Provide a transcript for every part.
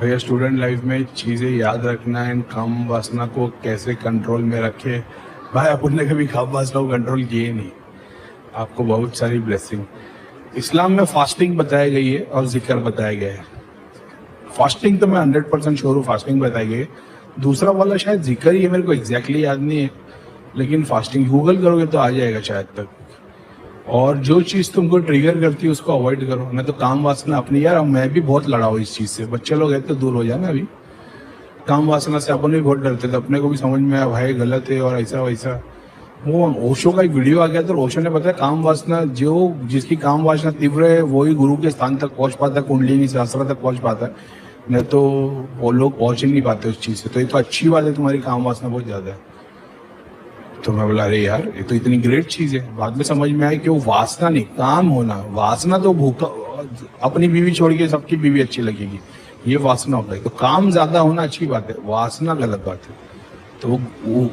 भैया student life में चीज़ें याद रखना एंड काम वासना को कैसे कंट्रोल में रखे। भाई अपन ने कभी काम वासना को कंट्रोल किए नहीं। आपको बहुत सारी ब्लेसिंग इस्लाम में फास्टिंग बताई गई है और जिक्र बताया गया है। फास्टिंग तो मैं 100% श्योर हूँ, फास्टिंग बताई गई है। दूसरा वाला शायद जिक्र ही है, मेरे को एग्जैक्टली याद नहीं है, लेकिन फास्टिंग गूगल करोगे तो आ जाएगा शायद तक। और जो चीज़ तुमको ट्रिगर करती है उसको अवॉइड करो, नहीं तो काम वासना अपनी। यार मैं भी बहुत लड़ा हूँ इस चीज़ से, बच्चे लोग हैं तो दूर हो जाना। अभी काम वासना से अपन भी बहुत डरते थे, अपने को भी समझ में आया भाई गलत है और ऐसा वैसा। वो ओशो का एक वीडियो आ गया था, ओशो ने बताया काम वासना जिसकी काम वासना तीव्र है वही गुरु के स्थान तक पहुंच पाता है, कुंडलिनी सहस्त्र तक पहुंच पाता है, नहीं तो वो लोग पहुंच ही नहीं पाते उस चीज़ से। तो ये तो अच्छी बात है, तुम्हारी काम वासना बहुत ज़्यादा है। तो मैं बोला अरे यार ये तो इतनी ग्रेट चीज है। बाद में समझ में आया कि वो वासना नहीं, काम होना। वासना तो भूखा, अपनी बीवी छोड़ के सबकी बीवी अच्छी लगेगी, ये वासना होता है। तो काम ज्यादा होना अच्छी बात है, वासना गलत बात है। तो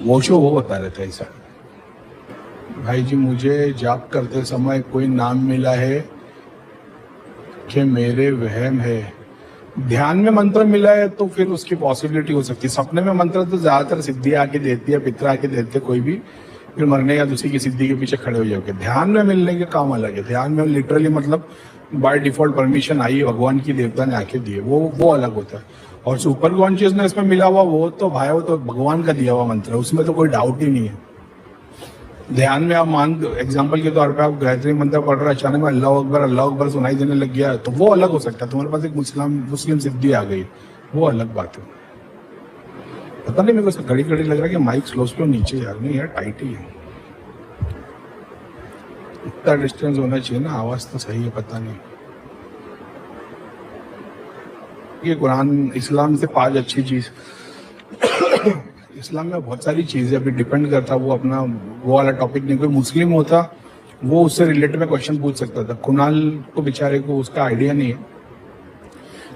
वो शो वो बता रहे थे ऐसा। भाई जी मुझे जाप करते समय कोई नाम मिला है कि मेरे वहम है। ध्यान में मंत्र मिला है तो फिर उसकी पॉसिबिलिटी हो सकती है। सपने में मंत्र तो ज्यादातर सिद्धि आके देती है, पितर आके देते कोई भी, फिर मरने या दूसरी की सिद्धि के पीछे खड़े हो जाओगे। ध्यान में मिलने के काम अलग है। ध्यान में लिटरली मतलब बाय डिफॉल्ट परमिशन आई है, भगवान की, देवता ने आके दिए, वो अलग होता है। और सुपर कॉन्शियसनेस में मिला हुआ वो तो भाई वो तो भगवान का दिया हुआ मंत्र है, उसमें तो कोई डाउट ही नहीं है। ध्यान में आप मान एग्जाम्पल के तौर पे आप गायत्री मंत्र पढ़ रहे, अचानक में अल्लाह अकबर सुनाई देने लग गया, तो वो अलग हो सकता है। तुम्हारे पास एक मुस्लिम सिद्धि आ गई, वो अलग बात है। पता नहीं मेरे को घड़ी घड़ी लग रहा है कि माइक स्लो स्लो नीचे जा रही है यार, टाइट ही है। इतना डिस्टेंस होना चाहिए ना, आवाज तो सही है, पता नहीं। ये कुरान इस्लाम से 5 अच्छी चीज इस्लाम में बहुत सारी चीजें अभी डिपेंड करता, वो अपना वो वाला टॉपिक नहीं। कोई मुस्लिम होता वो उससे रिलेटेड में क्वेश्चन पूछ सकता था, कुणाल को बेचारे को उसका आइडिया नहीं है।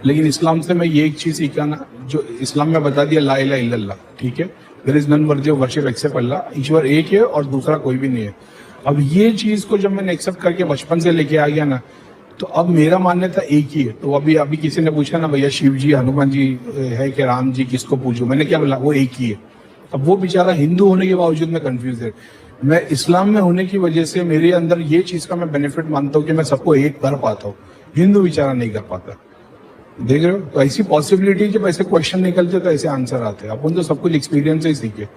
लेकिन इस्लाम से मैं ये एक चीज सीखा ना, जो इस्लाम में बता दिया ला इलाहा इल्लल्लाह, ठीक है, there is none worthy of worship except Allah, ईश्वर एक है और दूसरा कोई भी नहीं है। अब ये चीज को जब मैंने एक्सेप्ट करके बचपन से लेके आ गया ना, तो अब मेरा मान्यता एक ही है। तो अभी किसी ने पूछा ना भैया शिव जी हनुमान जी है कि राम जी, किसको पूछूं, मैंने क्या बोला, वो एक ही है। अब वो बेचारा हिंदू होने के बावजूद में कंफ्यूज है। मैं इस्लाम में होने की वजह से मेरे अंदर ये चीज का मैं बेनिफिट मानता हूँ कि मैं सबको एक कर पाता हूँ, हिंदू बेचारा नहीं कर पाता। देख रहे हो, तो ऐसी पॉसिबिलिटी जब ऐसे क्वेश्चन निकलते तो ऐसे आंसर आते हैं। अपन तो सब कुछ एक्सपीरियंस से ही सीखे।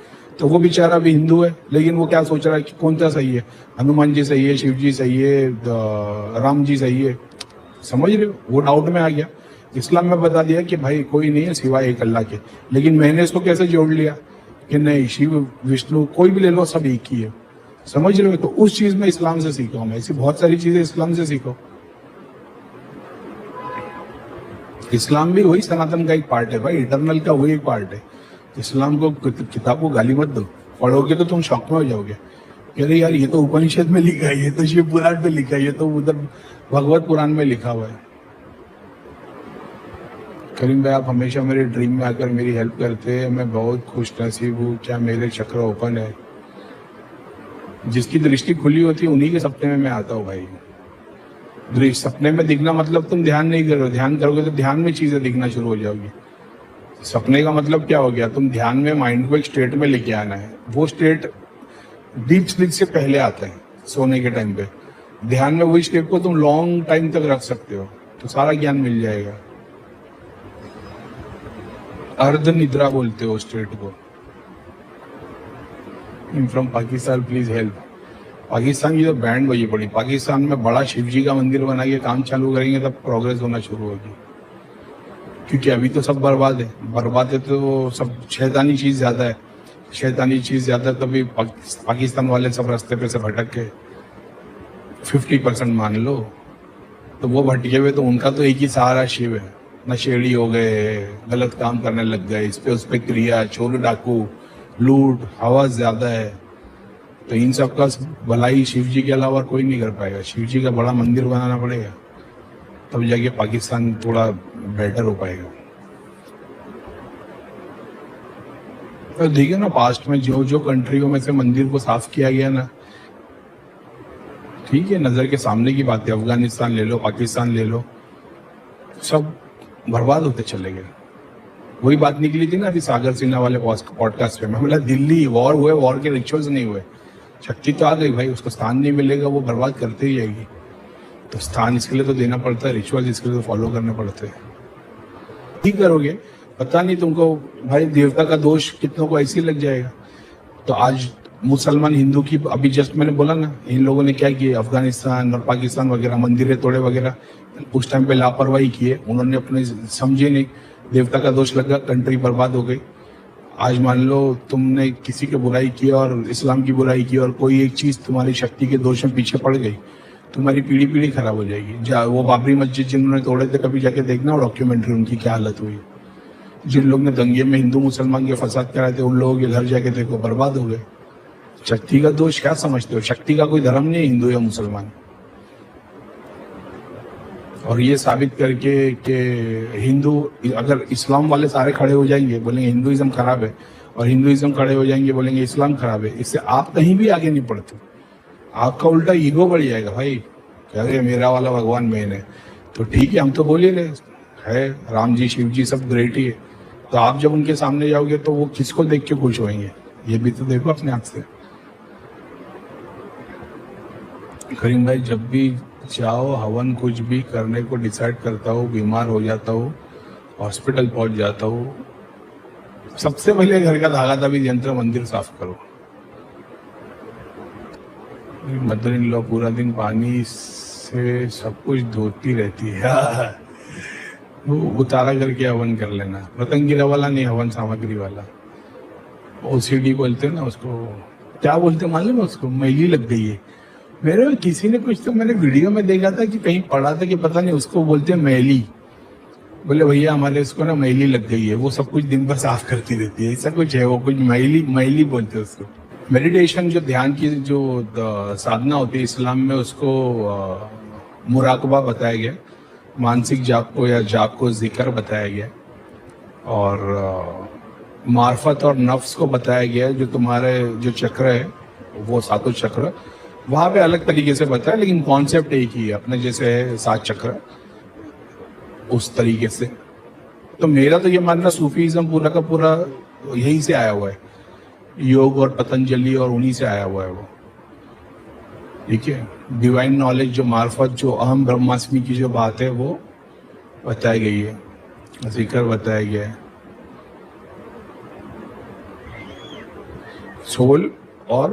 तो वो बेचारा भी हिंदू है, लेकिन वो क्या सोच रहा है कि कौन सा सही है, हनुमान जी सही है, शिव जी सही है, राम जी सही है। समझ रहे हो, वो डाउट में आ गया। इस्लाम में बता दिया कि भाई कोई नहीं है सिवाय एक अल्लाह के, लेकिन मैंने इसको कैसे जोड़ लिया कि नहीं शिव विष्णु कोई भी ले लो सब एक ही है। समझ रहे हो, तो उस चीज में इस्लाम से सीखा हूं मैं। ऐसी बहुत सारी चीजें इस्लाम से सीखो। इस्लाम भी वही सनातन का एक पार्ट है भाई, इटरनल का वही एक पार्ट है। इस्लाम को किताब को गाली मत दो, पढ़ोगे तो तुम शौक में हो जाओगे कि अरे यार ये तो उपनिषद में लिखा है, ये तो शिव पुराण में लिखा है, ये तो उधर भगवत पुराण में लिखा हुआ है। करीम भाई आप हमेशा मेरे ड्रीम में आकर मेरी हेल्प करते हैं, मैं बहुत खुश नसीब हूँ। क्या मेरे चक्र ओपन है? जिसकी दृष्टि खुली होती है उन्हीं के सपने में मैं आता हूँ भाई। सपने में दिखना मतलब तुम ध्यान नहीं कर रहे हो, ध्यान करोगे तो ध्यान में चीजें दिखना शुरू हो जाओगी। सपने का मतलब क्या हो गया, तुम ध्यान में माइंड को एक स्टेट में लेके आना है। वो स्टेट डीप स्लीप से पहले आता है, सोने के टाइम पे। ध्यान में वही स्टेट को तुम लॉन्ग टाइम तक रख सकते हो, तो सारा ज्ञान मिल जाएगा। अर्ध निद्रा बोलते हो स्टेट को। From Pakistan please help. Pakistan की तो बैंड बजी पड़ी। पाकिस्तान में बड़ा शिव जी का मंदिर बना के काम चालू करेंगे तब प्रोग्रेस होना शुरू होगी, क्योंकि अभी तो सब बर्बाद है। बर्बाद है तो सब शैतानी चीज ज्यादा है, शैतानी चीज ज्यादा, तभी पाकिस्तान वाले सब रास्ते पे से भटक के 50% मान लो। तो वो भटके हुए तो उनका तो एक ही सहारा शिव है। नशेड़ी हो गए, गलत काम करने लग गए, इस पे उस पे क्रिया, चोर डाकू, लूट, हवस ज्यादा है। तो इन सब का भलाई शिव जी के अलावा कोई नहीं कर पाएगा। शिव जी का बड़ा मंदिर बनाना पड़ेगा, तब जाके पाकिस्तान थोड़ा बेटर हो पाएगा। तो देखिए ना पास्ट में जो जो कंट्रियों में से मंदिर को साफ किया गया ना, ठीक है, नजर के सामने की बात है। अफगानिस्तान ले लो, पाकिस्तान ले लो, सब बर्बाद होते चले गए। वही बात निकली थी ना अभी सागर सिन्हा वाले पॉडकास्ट पे, मैं बोला दिल्ली वॉर हुए, वॉर के रिचुअल्स नहीं हुए, शक्ति तो आ गई भाई, उसको स्थान नहीं मिलेगा, वो बर्बाद करते ही जाएगी। तो स्थान इसके लिए तो देना पड़ता है, रिचुअल्स इसके लिए तो फॉलो करने पड़ते हैं। ठीक करोगे, पता नहीं तुमको भाई देवता का दोष कितनों को ऐसे ही लग जाएगा। तो आज मुसलमान हिंदू की, अभी जस्ट मैंने बोला ना, इन लोगों ने क्या किया, अफगानिस्तान और पाकिस्तान वगैरह मंदिरें तोड़े वगैरह, उस टाइम पे लापरवाही किए उन्होंने, अपने समझे नहीं, देवता का दोष लगा, कंट्री बर्बाद हो गई। आज मान लो तुमने किसी की बुराई की और इस्लाम की बुराई की और कोई एक चीज तुम्हारी शक्ति के दोष में पीछे पड़ गई, तुम्हारी पीढ़ी खराब हो जाएगी। वो बाबरी मस्जिद जिन्होंने तोड़े थे, कभी जाके देखना वो डॉक्यूमेंट्री, उनकी क्या हालत हुई। जिन लोग ने दंगे में हिंदू मुसलमान के फसाद कराए थे, उन लोगों के घर जाके देखो, बर्बाद हो गए। शक्ति का दोष क्या समझते हो? शक्ति का कोई धर्म नहीं है, हिंदू या मुसलमान। और ये साबित करके कि हिंदू, अगर इस्लाम वाले सारे खड़े हो जाएंगे बोलेंगे हिंदुइज्म खराब है, और हिंदुइज्म खड़े हो जाएंगे बोलेंगे इस्लाम खराब है, इससे आप कहीं भी आगे नहीं पड़ते। आपका उल्टा ईगो बढ़ जाएगा भाई, कह रहे मेरा वाला भगवान मेन है, तो ठीक है, हम तो बोल ही रहे है, राम जी शिव जी सब ग्रेट ही है, तो आप जब उनके सामने जाओगे तो वो किसको देख के खुश होंगे, ये भी तो देखो अपने आंख से। करीम भाई, जब भी जाओ हवन कुछ भी करने को डिसाइड करता हूँ, बीमार हो जाता हूँ, हॉस्पिटल पहुंच जाता हूँ, सबसे पहले घर का धागा धाबी यंत्र मंदिर साफ करो। मदर इन लॉ पूरा दिन पानी से सब कुछ धोती रहती है वो उतारा करके हवन कर लेना, पतंगिरा वाला नहीं, हवन सामग्री वाला, ओसीडी बोलते हैं ना उसको, क्या बोलते मालूम है उसको, मैली लग गई है। मेरे किसी ने कुछ, तो मैंने वीडियो में देखा था कि कहीं पढ़ा था कि पता नहीं, उसको बोलते हैं मैली। बोले भैया हमारे इसको ना मैली लग गई है, वो सब कुछ दिन भर साफ करती रहती है, ऐसा कुछ है, वो कुछ मैली बोलते हैं उसको। मेडिटेशन जो ध्यान की जो साधना होती है इस्लाम में, उसको मुराकबा बताया गया, मानसिक जाप को या जाप को जिक्र बताया गया, और मार्फत और नफ्स को बताया गया, जो तुम्हारे जो चक्र है वो सातों चक्र वहाँ पे अलग तरीके से बताया, लेकिन कॉन्सेप्ट एक ही है, अपने जैसे है 7 चक्र उस तरीके से। तो मेरा तो ये मानना सूफीज्म पूरा का पूरा यहीं से आया हुआ है, योग और पतंजलि और उन्हीं से आया हुआ है वो, ठीक है। डिवाइन नॉलेज जो मार्फत, जो अहम ब्रह्मास्मि की जो बात है वो बताई गई है, जिक्र बताया गया है। सोल और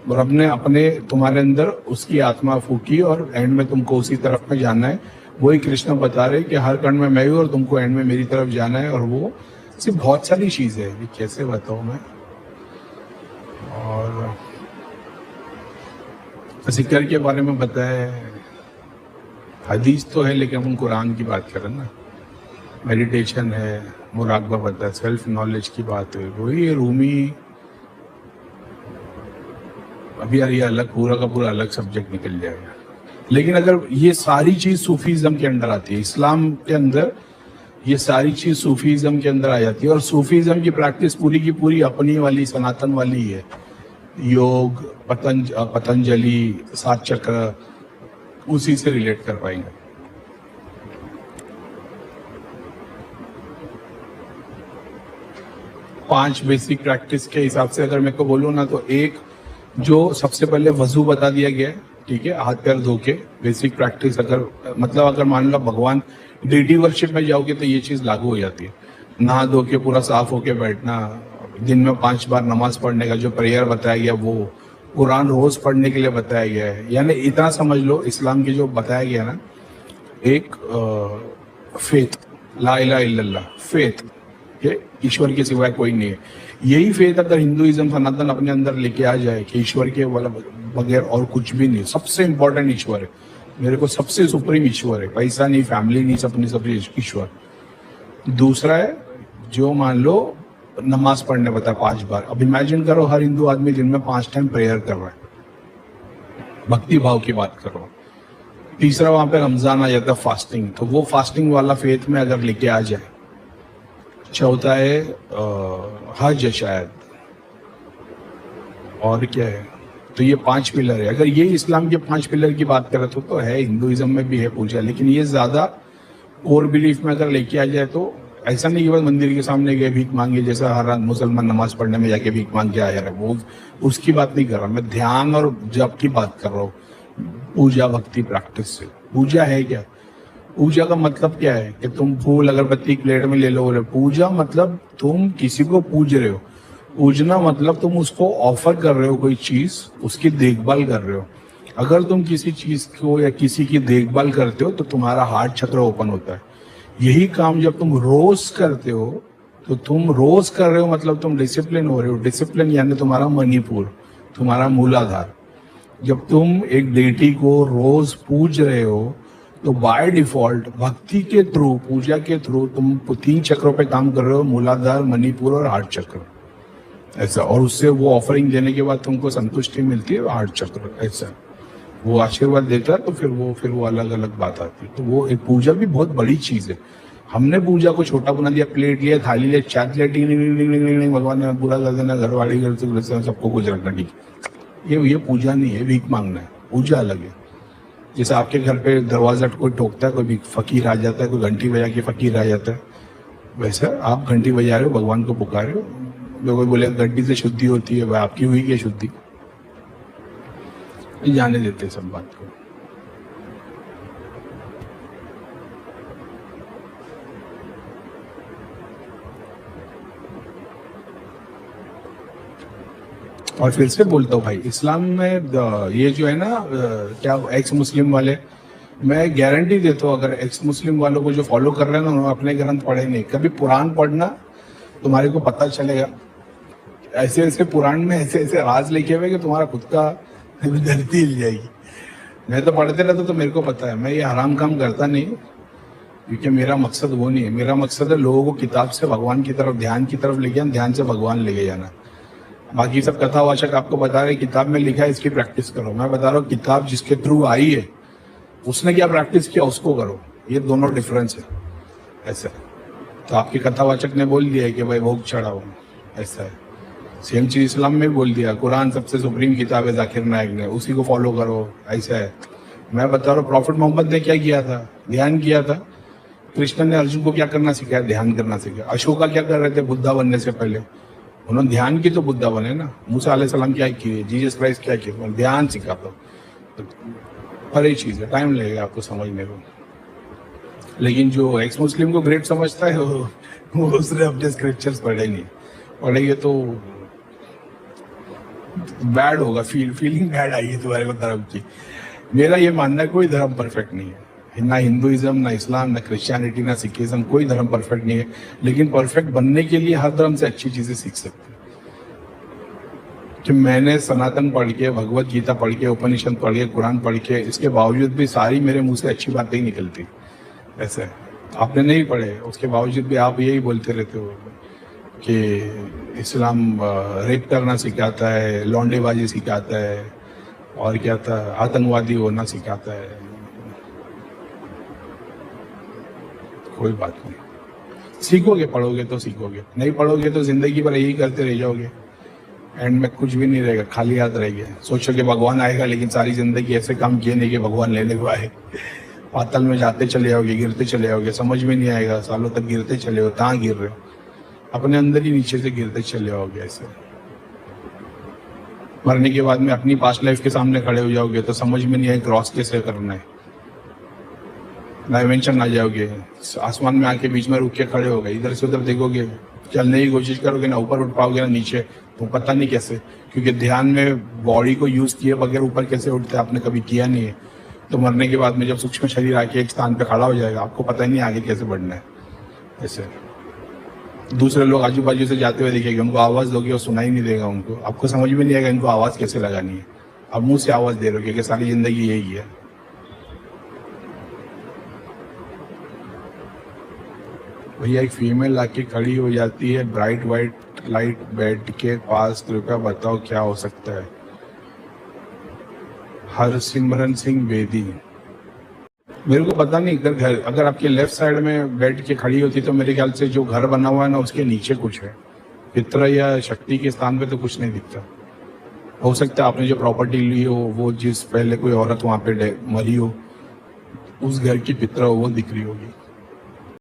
रब ने अपने तुम्हारे अंदर उसकी आत्मा फूकी और एंड में तुमको उसी तरफ में जाना है। वही कृष्ण बता रहे कि हर कण में मैं हूँ और तुमको एंड में मेरी तरफ जाना है, और वो सिर्फ बहुत सारी चीजें है, कैसे बताऊं मैं। और जिक्र के बारे में बताया, हदीस तो है लेकिन हम कुरान की बात करें ना, मेडिटेशन है, मुराकबा बताया, सेल्फ नॉलेज की बात है, वही रूमी। अभी यार ये अलग पूरा का पूरा अलग सब्जेक्ट निकल जाएगा, लेकिन अगर ये सारी चीज सूफीज्म के अंदर आती है, इस्लाम के अंदर ये सारी चीज सूफीज्म के अंदर आ जाती है, और सूफीज्म की प्रैक्टिस पूरी की पूरी अपनी वाली सनातन वाली है। योग, पतंजलि, 7 चक्र, उसी से रिलेट कर पाएंगे। पांच बेसिक प्रैक्टिस के हिसाब से अगर मेरे को बोलूँ ना, तो एक जो सबसे पहले वजू बता दिया गया है, ठीक है, हाथ पैर धो के बेसिक प्रैक्टिस। अगर मतलब अगर मान लो भगवान डेटी वर्शिप में जाओगे तो ये चीज लागू हो जाती है। नहा धो के पूरा साफ होके बैठना, दिन में 5 बार नमाज पढ़ने का जो प्रेयर बताया गया, वो कुरान रोज पढ़ने के लिए बताया गया है। यानी इतना समझ लो इस्लाम की जो बताया गया ना, एक फेथ, ला इलाहा इल्लल्लाह, फेथ कि ईश्वर के सिवाय कोई नहीं है। यही फेथ अगर हिंदुइज्म सनातन अपने अंदर लेके आ जाए कि ईश्वर के वाला बगैर और कुछ भी नहीं, सबसे इंपॉर्टेंट ईश्वर है, मेरे को सबसे सुप्रीम ईश्वर है, पैसा नहीं, फैमिली नहीं, सपने सब ईश्वर। दूसरा है जो मान लो नमाज पढ़ने बता 5 बार। अब इमेजिन करो हर हिंदू आदमी दिन में 5 टाइम प्रेयर कर रहा है, भक्ति भाव की बात करो। तीसरा वहां पे रमजान आ जाता है, फास्टिंग, तो वो फास्टिंग वाला फेथ में अगर लेके आ जाए। चौथा है हज शायद, और क्या है, तो ये 5 पिलर है। अगर ये इस्लाम के 5 पिलर की बात करें तो है, हिंदुइज्म में भी है पूजा, लेकिन ये ज्यादा कोर बिलीफ में अगर लेके आ जाए तो ऐसा नहीं कि बस मंदिर के सामने गए भीख मांगे, जैसा हर मुसलमान नमाज पढ़ने में जाके भीख मांग के आया रहे, वो उसकी बात नहीं कर रहा मैं, ध्यान और जप की बात कर रहा हूँ, पूजा भक्ति प्रैक्टिस से। पूजा है क्या? पूजा का मतलब क्या है कि तुम फूल अगरबत्ती प्लेट में ले लो। पूजा मतलब तुम किसी को पूज रहे हो। पूजना मतलब तुम उसको ऑफर कर रहे हो कोई चीज, उसकी देखभाल कर रहे हो। अगर तुम किसी चीज को या किसी की देखभाल करते हो तो तुम्हारा हार्ट चक्र ओपन होता है। यही काम जब तुम रोज करते हो तो तुम रोज कर रहे हो मतलब तुम डिसिप्लिन हो रहे हो। डिसिप्लिन यानी तुम्हारा मणिपुर, तुम्हारा मूलाधार। जब तुम एक डेटी को रोज पूज रहे हो तो बाय डिफॉल्ट भक्ति के थ्रू, पूजा के थ्रू तुम 3 चक्रों पे काम कर रहे हो, मूलाधार, मणिपुर और हार्ट चक्र, ऐसा। और उससे वो ऑफरिंग देने के बाद तुमको संतुष्टि मिलती है, हार्ट चक्र, ऐसा। वो आशीर्वाद देता है तो फिर वो अलग अलग बात आती है। तो वो एक पूजा भी बहुत बड़ी चीज है। हमने पूजा को छोटा बना दिया, प्लेट लिया, थाली लिया, चाट लिया, भगवान ने पूरा कर देना, घरवाड़ी घर से सबको कुछ रखना, ठीक। ये पूजा नहीं है, भीख मांगना है। पूजा अलग है। जैसे आपके घर पे दरवाजा कोई ठोकता है, कोई फकीर आ जाता है, कोई घंटी बजा के फकीर आ जाता है, वैसा आप घंटी बजा रहे हो, भगवान को पुकार रहे हो। कोई बोले घंटी से शुद्धि होती है, भाई आपकी हुई क्या शुद्धि? जाने देते सब बात को। और फिर से बोलता हूँ भाई, इस्लाम में ये जो है ना क्या एक्स मुस्लिम वाले, मैं गारंटी देता हूँ अगर एक्स मुस्लिम वालों को जो फॉलो कर रहे हैं ना, उन्होंने अपने ग्रंथ पढ़े नहीं। कभी पुराण पढ़ना, तुम्हारे को पता चलेगा ऐसे ऐसे पुराण में ऐसे ऐसे राज लिखे हुए कि तुम्हारा खुद का धरती हिल जाएगी। मैं तो पढ़ते रहता तो मेरे को पता है, मैं ये हराम काम करता नहीं, क्योंकि मेरा मकसद वो नहीं है। मेरा मकसद है लोगों को किताब से भगवान की तरफ, ध्यान की तरफ लेके जाना, ध्यान से भगवान लेके जाना। बाकी सब कथावाचक आपको बता रहे किताब में लिखा है इसकी प्रैक्टिस करो। मैं बता रहा हूँ किताब जिसके थ्रू आई है उसने क्या प्रैक्टिस किया उसको करो। ये दोनों डिफरेंस है, ऐसा। तो आपके कथावाचक ने बोल दिया है कि भाई भोग चढ़ाओ, ऐसा है। सेम चीज इस्लाम में बोल दिया, कुरान सबसे सुप्रीम किताब है जाकिर नायक ने, उसी को फॉलो करो, ऐसा है। मैं बता रहा हूँ प्रॉफिट मोहम्मद ने क्या किया था? ध्यान किया था। कृष्ण ने अर्जुन को क्या करना सिखाया? ध्यान करना सिखाया। अशोका क्या कर रहे थे बुद्धा बनने से पहले? उन्होंने ध्यान की तो बुद्धा बने ना। मूसा अलैहिस्सलाम क्या किए? जीसस क्राइस्ट क्या किए? ध्यान सिखा तो बड़ी चीज है, टाइम लगेगा आपको समझने को। लेकिन जो एक्स मुस्लिम को ग्रेट समझता है वो उसने अपने स्क्रिप्चर्स पढ़े नहीं। पढ़ेंगे तो बैड होगा, फीलिंग बैड आई है तुम्हारे को धर्म की। मेरा ये मानना है कोई धर्म परफेक्ट नहीं है, ना हिंदुइज्म, ना इस्लाम, ना क्रिश्चियनिटी, ना सिखिज्म, कोई धर्म परफेक्ट नहीं है। लेकिन परफेक्ट बनने के लिए हर धर्म से अच्छी चीजें सीख सकते हैं। कि मैंने सनातन पढ़ के, भगवत गीता पढ़ के, उपनिषद पढ़ के, कुरान पढ़ के, इसके बावजूद भी सारी मेरे मुंह से अच्छी बातें ही निकलती। ऐसे आपने नहीं पढ़े, उसके बावजूद भी आप यही बोलते रहते हो कि इस्लाम रेप करना सिखाता है, लौंडेबाजी सिखाता है, और क्या था, आतंकवादी होना सिखाता है। कोई बात नहीं, सीखोगे, पढ़ोगे तो सीखोगे, नहीं पढ़ोगे तो जिंदगी भर यही करते रह जाओगे। एंड में कुछ भी नहीं रहेगा, खाली हाथ रहेगा। सोचो कि भगवान आएगा, लेकिन सारी जिंदगी ऐसे काम किए नहीं कि भगवान लेने को आए। पाताल में जाते चले जाओगे, गिरते चले जाओगे, समझ में नहीं आएगा, सालों तक गिरते चले हो। कहाँ गिर रहे हो? अपने अंदर ही नीचे से गिरते चले जाओगे। ऐसे मरने के बाद में अपनी पास्ट लाइफ के सामने खड़े हो जाओगे तो समझ में नहीं आए क्रॉस कैसे करना है। डायमेंशन आ जाओगे, आसमान में आके बीच में रुक के खड़े हो गए, इधर से उधर देखोगे, चलने की कोशिश करोगे ना, ऊपर उठ पाओगे ना नीचे, तो पता नहीं कैसे, क्योंकि ध्यान में बॉडी को यूज किए बगैर ऊपर कैसे उठते आपने कभी किया नहीं है। तो मरने के बाद में जब सूक्ष्म शरीर आके एक स्थान पे खड़ा हो जाएगा, आपको पता ही नहीं आगे कैसे बढ़ना है। ऐसे दूसरे लोग आजू बाजू से जाते हुए दिखेंगे, उनको आवाज दोगे और सुनाई नहीं देगा उनको, आपको समझ में नहीं आएगा इनको आवाज कैसे लगानी है। अब मुंह से आवाज दे रहे हो क्योंकि सारी जिंदगी यही है। भैया एक फीमेल आके खड़ी हो जाती है ब्राइट वाइट लाइट बेड के पास, कृपया बताओ क्या हो सकता है? हरसिमरन सिंह बेदी। मेरे को पता नहीं, अगर आपके लेफ्ट साइड में बेड के खड़ी होती तो मेरे ख्याल से जो घर बना हुआ है ना उसके नीचे कुछ है, पितरा या शक्ति के स्थान पे तो कुछ नहीं दिखता। हो सकता है आपने जो प्रॉपर्टी ली हो वो जिस पहले कोई औरत वहां पे मरी हो, उस घर की पितरा हो वो दिख रही होगी।